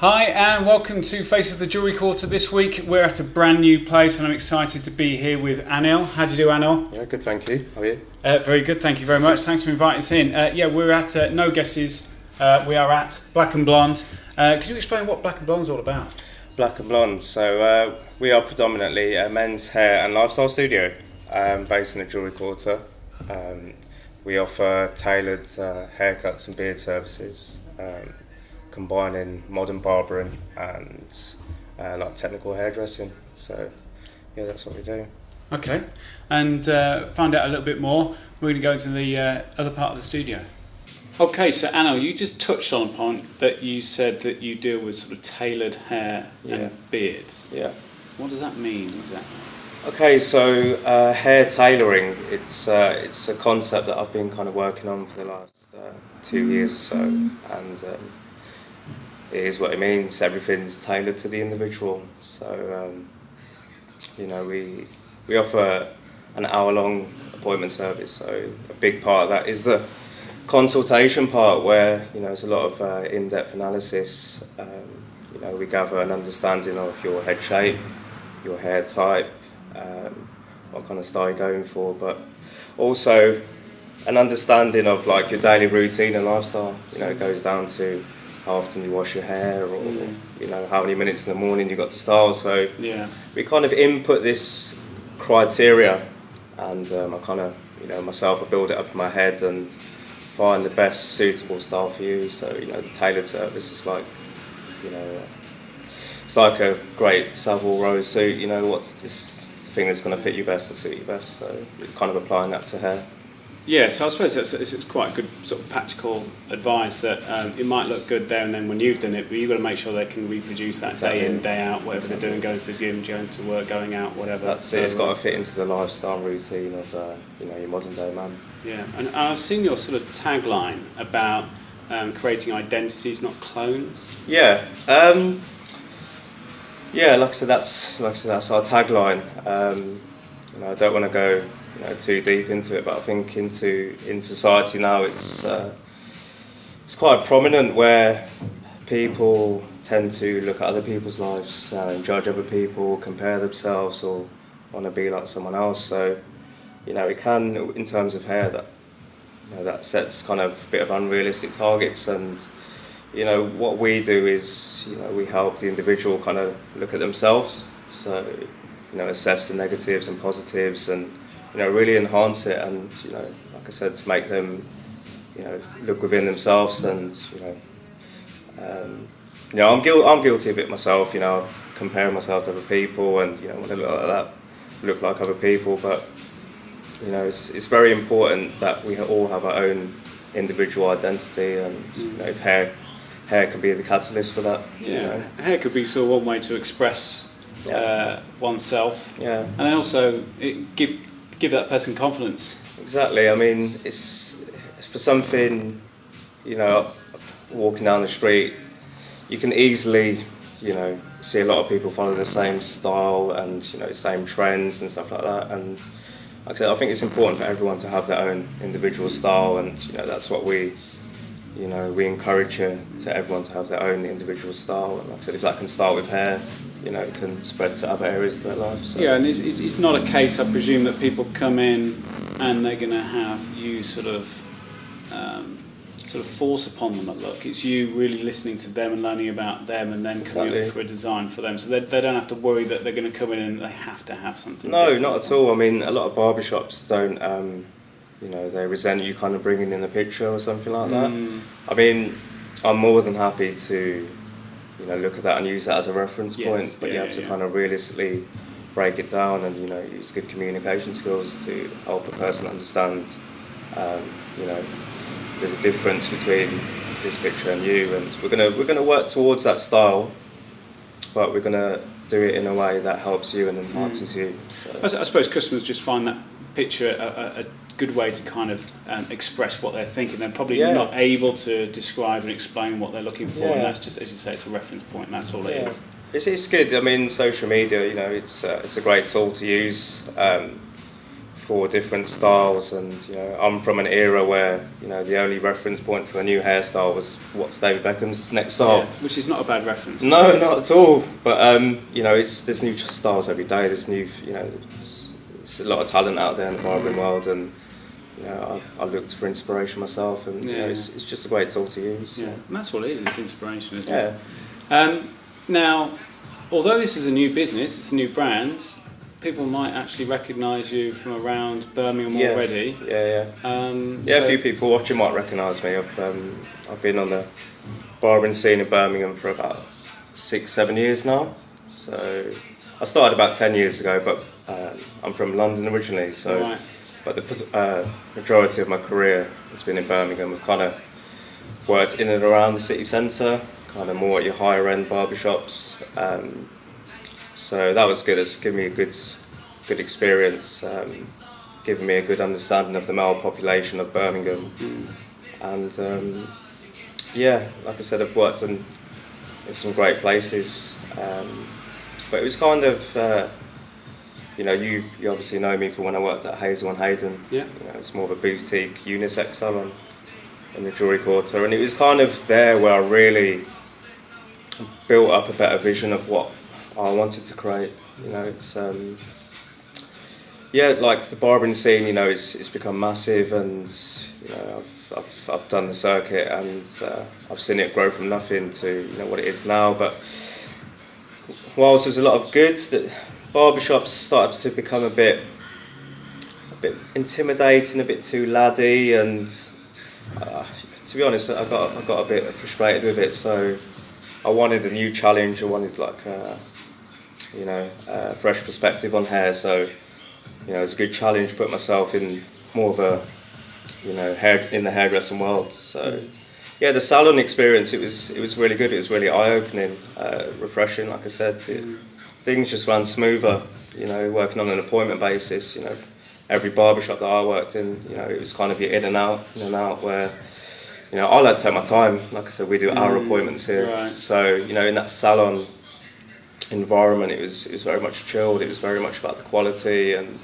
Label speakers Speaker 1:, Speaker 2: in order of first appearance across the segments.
Speaker 1: Hi and welcome to Face of the Jewellery Quarter. This week we're at a brand new place and I'm excited to be here with Anil. How do you do, Anil?
Speaker 2: Yeah, good, thank you. How are you?
Speaker 1: Very good, thank you very much. Thanks for inviting us in. We're at No Guesses. We are at Blacc and Blond. Could you explain what Blacc and Blond is all about?
Speaker 2: Blacc and Blond. So we are predominantly a men's hair and lifestyle studio based in the Jewellery Quarter. We offer tailored haircuts and beard services, combining modern barbering and like technical hairdressing. So yeah, that's what we do.
Speaker 1: Okay, and find out a little bit more. We're going to go into the other part of the studio. Okay, so Anil, you just touched on a point that you said that you deal with sort of tailored hair and beards.
Speaker 2: Yeah.
Speaker 1: What does that mean exactly?
Speaker 2: Okay, so hair tailoring, it's a concept that I've been kind of working on for the last 2 years or so, and it is what it means. Everything's tailored to the individual. So we offer an hour-long appointment service. So a big part of that is the consultation part, where there's a lot of in-depth analysis. We gather an understanding of your head shape, your hair type, what kind of style you're going for, but also an understanding of like your daily routine and lifestyle. It goes down to how often you wash your hair, or how many minutes in the morning you got to style. So we kind of input this criteria, and I kind of myself, I build it up in my head and find the best suitable style for you. So the tailored service is like it's like a great Savile Row suit. What's this the thing that's going to fit you best, to suit you best. So we're kind of applying that to hair. Yeah,
Speaker 1: so I suppose it's quite good sort of practical advice that it might look good there and then when you've done it, but you've got to make sure they can reproduce that day in, day out, whatever they're doing, going to the gym, going to work, going out, whatever.
Speaker 2: That's it. It's got to fit into the lifestyle routine of your modern day man.
Speaker 1: Yeah, and I've seen your sort of tagline about creating identities, not clones.
Speaker 2: Yeah. Like I said, that's our tagline. I don't want to go too deep into it, but I think in society now it's quite prominent, where people tend to look at other people's lives and judge other people, compare themselves, or want to be like someone else. So it can, in terms of hair, that sets kind of a bit of unrealistic targets. And what we do is we help the individual kind of look at themselves. So assess the negatives and positives, and really enhance it, and like I said, to make them look within themselves. And I'm guilty of it myself. Comparing myself to other people, and want to look like other people. But it's very important that we all have our own individual identity, and if hair can be the catalyst for that.
Speaker 1: Hair could be sort of one way to express oneself, and then also give that person confidence.
Speaker 2: Exactly. I mean, it's for something. Walking down the street, you can easily see a lot of people follow the same style and same trends and stuff like that. And like I said, I think it's important for everyone to have their own individual style, and that's what we encourage to everyone to have their own individual style. And like I said, if that can start with hair, it can spread to other areas of their life. So.
Speaker 1: Yeah, and it's not a case, I presume, that people come in and they're going to have you sort of force upon them a look. It's you really listening to them and learning about them, and then coming up for a design for them. So they don't have to worry that they're going to come in and they have to have something.
Speaker 2: No, different. Not at all. I mean, a lot of barbershops don't. They resent you kind of bringing in a picture or something like that. I mean, I'm more than happy to, look at that and use that as a reference point, but you have to kind of realistically break it down and, use good communication skills to help a person understand, there's a difference between this picture and you, and we're gonna work towards that style, but we're gonna do it in a way that helps you and enhances you. So.
Speaker 1: I suppose customers just find that picture a good way to kind of express what they're thinking. They're probably not able to describe and explain what they're looking for, and that's just, as you say, it's a reference point, and that's all it is.
Speaker 2: It's good. I mean, social media, it's a great tool to use 4 different styles, and I'm from an era where the only reference point for a new hairstyle was what's David Beckham's next style.
Speaker 1: Yeah, which is not a bad reference.
Speaker 2: No, not at all. But there's new styles every day. There's new, there's a lot of talent out there in the barbering world, and I looked for inspiration myself, and it's just a great tool to use.
Speaker 1: Yeah, and that's what it is. It's inspiration, isn't it? Now, although this is a new business, it's a new brand, people might actually recognise you from around Birmingham already.
Speaker 2: A few people watching might recognise me. I've been on the barbering scene in Birmingham for about 6-7 years now. So I started about 10 years ago, but I'm from London originally. So, but the majority of my career has been in Birmingham. I've kind of worked in and around the city centre, kind of more at your higher end barbershops. So that was good. It's given me a good experience, given me a good understanding of the male population of Birmingham. And like I said, I've worked in some great places. But it was kind of, you obviously know me from when I worked at Hazel and Hayden. Yeah. It's more of a boutique unisex salon in the Jewellery Quarter, and it was kind of there where I really built up a better vision of what I wanted to create. It's like the barbering scene. It's become massive, and I've done the circuit, and I've seen it grow from nothing to what it is now. But whilst there's a lot of good, that barbershops started to become a bit intimidating, a bit too laddie, and to be honest, I got a bit frustrated with it. So I wanted a new challenge. I wanted a fresh perspective on hair. So it's a good challenge to put myself in more of a in the hairdressing world. So the salon experience, it was really good. It was really eye-opening, refreshing. Like I said, things just ran smoother. Working on an appointment basis. Every barbershop that I worked in, it was kind of your in and out, where I like to take my time. Like I said, we do hour appointments here. Right. So in that salon environment, it was very much chilled. It was very much about the quality, and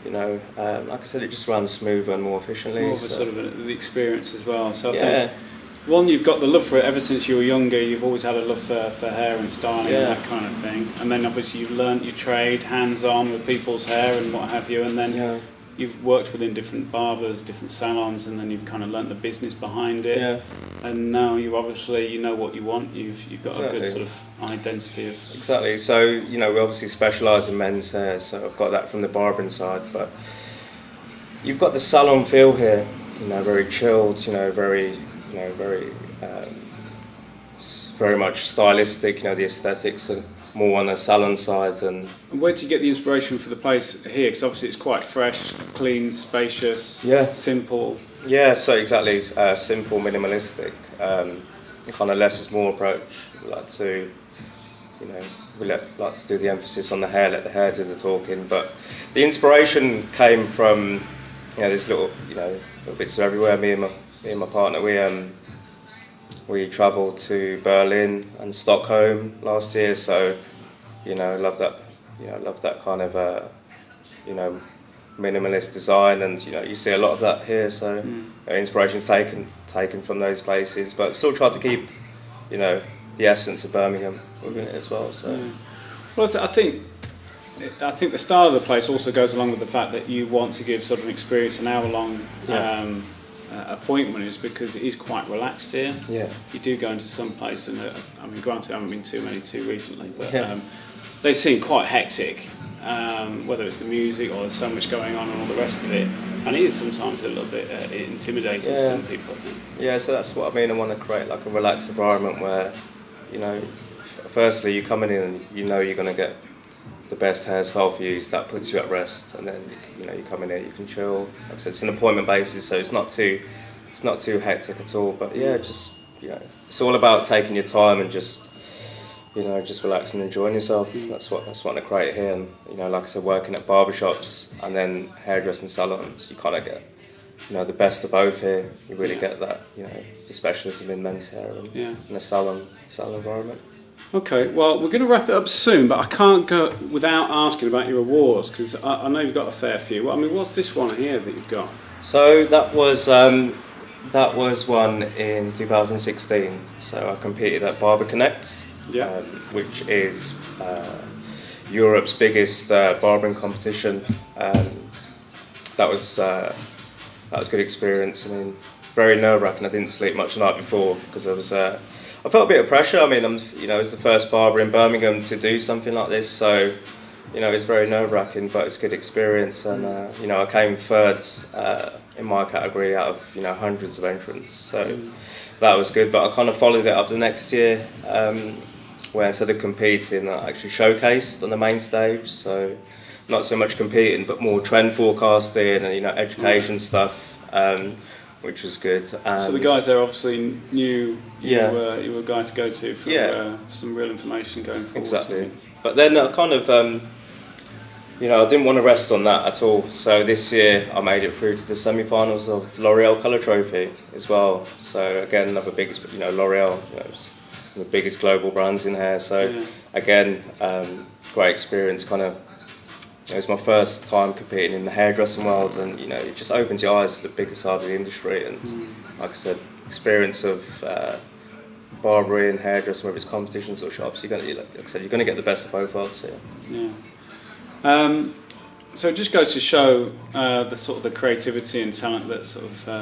Speaker 2: like I said, it just ran smoother and more efficiently.
Speaker 1: More of a sort of the experience as well. So I think, one, you've got the love for it ever since you were younger. You've always had a love for hair and styling and that kind of thing. And then obviously you've learnt your trade hands-on with people's hair and what have you. And then you've worked within different barbers, different salons, and then you've kind of learnt the business behind it. Yeah. And now you obviously what you want. You've got a good sort of identity of. Exactly.
Speaker 2: So we obviously specialise in men's hair, so I've got that from the barbering side. But you've got the salon feel here. Very chilled. Very much stylistic. The aesthetics are more on the salon side. And
Speaker 1: where do you get the inspiration for the place here? Because obviously it's quite fresh, clean, spacious, simple.
Speaker 2: Yeah, so exactly, simple, minimalistic, kind of less is more approach. We like to, like to do the emphasis on the hair, let the hair do the talking. But the inspiration came from, there's little bits of everywhere. Me and my partner, we travelled to Berlin and Stockholm last year. So, love that kind of, minimalist design, and you see a lot of that here. So inspiration's taken from those places, but still try to keep the essence of Birmingham within it as well. So
Speaker 1: well, I think the style of the place also goes along with the fact that you want to give sort of an experience, an hour-long appointment, is because it is quite relaxed here. You do go into some place, and granted I haven't been too recently, but they seem quite hectic. Whether it's the music or there's so much going on and all the rest of it, and it is sometimes a little bit intimidating to some people, I think.
Speaker 2: Yeah, so that's what I mean. I want to create like a relaxed environment where, firstly you coming in and you're going to get the best hairstyle for you, that puts you at rest, and then you come in here, you can chill. Like I said, it's an appointment basis, so it's not too hectic at all. But just it's all about taking your time and just relaxing and enjoying yourself. That's what I want to create here. And like I said, working at barbershops and then hairdressing salons, you kind of get the best of both here. You really get that the specialism in men's hair and in a salon environment.
Speaker 1: Okay, well, we're going to wrap it up soon, but I can't go without asking about your awards, because I know you've got a fair few. Well, I mean, what's this one here that you've got?
Speaker 2: So that was one in 2016. So I competed at Barber Connect,
Speaker 1: Yeah.
Speaker 2: which is Europe's biggest barbering competition. That was a good experience. I mean, very nerve-wracking. I didn't sleep much the night before because I felt a bit of pressure. I mean, it was the first barber in Birmingham to do something like this, so it's very nerve-wracking, but it's a good experience. And I came third in my category out of hundreds of entrants, so that was good. But I kind of followed it up the next year, where instead of competing, I actually showcased on the main stage. So not so much competing, but more trend forecasting and education stuff. Which was good.
Speaker 1: So the guys there obviously knew you were a guy to go to for some real information going forward.
Speaker 2: Exactly. But then I kind of, I didn't want to rest on that at all. So this year I made it through to the semi-finals of L'Oreal Colour Trophy as well. So again, another biggest, L'Oreal, it's one of the biggest global brands in hair. So again, great experience. Kind of. It was my first time competing in the hairdressing world, and it just opens your eyes to the bigger side of the industry. And like I said, experience of barbering and hairdressing, whether it's competitions or shops, you're going to get the best of both worlds here.
Speaker 1: Yeah. So it just goes to show the creativity and talent that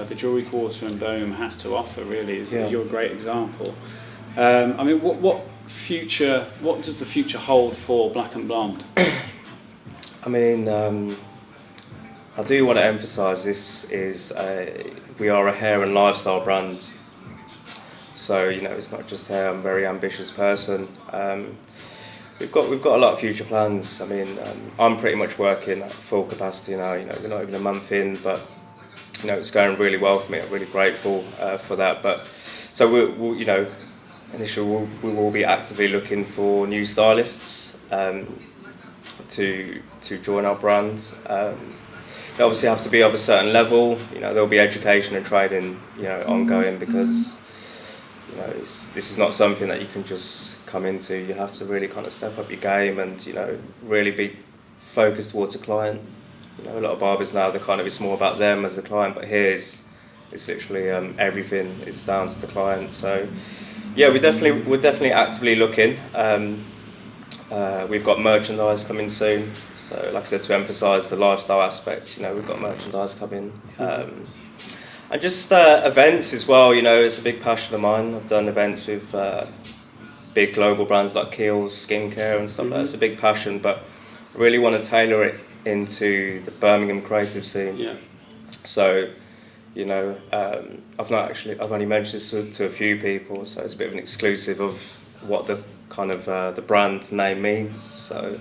Speaker 1: the jewellery quarter and Birmingham has to offer. Really, you're a great example. I mean, what does the future hold for Blacc and Blond?
Speaker 2: I mean, I do want to emphasise we are a hair and lifestyle brand. So it's not just hair. I'm a very ambitious person. We've got a lot of future plans. I mean, I'm pretty much working at full capacity now. We're not even a month in, but it's going really well for me. I'm really grateful for that. But so initially we will be actively looking for new stylists. To join our brand. They obviously have to be of a certain level. There'll be education and training, ongoing, because this is not something that you can just come into. You have to really kind of step up your game and really be focused towards a client. A lot of barbers now, it's more about them as a client, but here it's literally everything is down to the client. So yeah, we're definitely actively looking. We've got merchandise coming soon, so like I said, to emphasise the lifestyle aspect, we've got merchandise coming, and just events as well. It's a big passion of mine. I've done events with big global brands like Kiehl's skincare and stuff like that. It's a big passion, but I really want to tailor it into the Birmingham creative scene. Yeah. So I've only mentioned this to a few people, so it's a bit of an exclusive of what the kind of the brand name means. So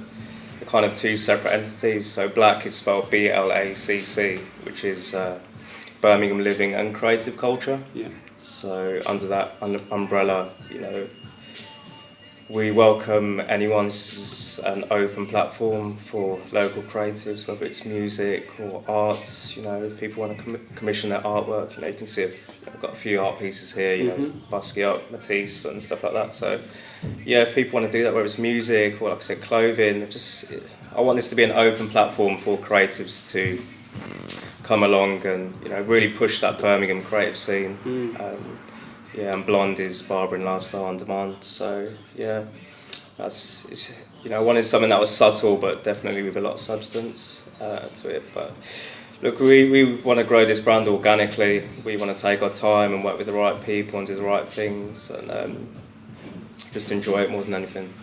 Speaker 2: they're kind of two separate entities. So Blacc is spelled BLACC, which is Birmingham Living and Creative Culture. Yeah. So under that umbrella, we welcome anyone. This is an open platform for local creatives, whether it's music or arts. If people want to commission their artwork, you can see I've got a few art pieces here, Basquiat, Matisse and stuff like that. So yeah, if people want to do that, whether it's music or, like I said, clothing, I want this to be an open platform for creatives to come along and really push that Birmingham creative scene. And Blond is barbering lifestyle on demand. So yeah, I wanted something that was subtle, but definitely with a lot of substance to it. But look, we want to grow this brand organically. We want to take our time and work with the right people and do the right things, and just enjoy it more than anything.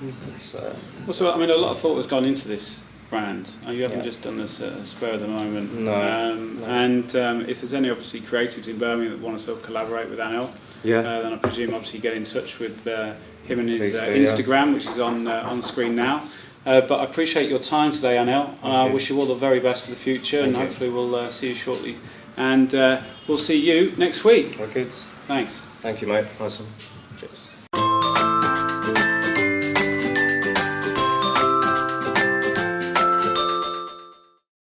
Speaker 1: Also, I mean, a lot of thought has gone into this brand. You haven't just done this at a spur of the moment.
Speaker 2: No.
Speaker 1: And if there's any obviously creatives in Birmingham that want to collaborate with Anil, then I presume obviously get in touch with him and his Instagram, which is on screen now. But I appreciate your time today, Anil, and I wish you all the very best for the future. And hopefully we'll see you shortly. And we'll see you next week.
Speaker 2: Okay.
Speaker 1: Thanks.
Speaker 2: Thank you, mate. Awesome. Cheers.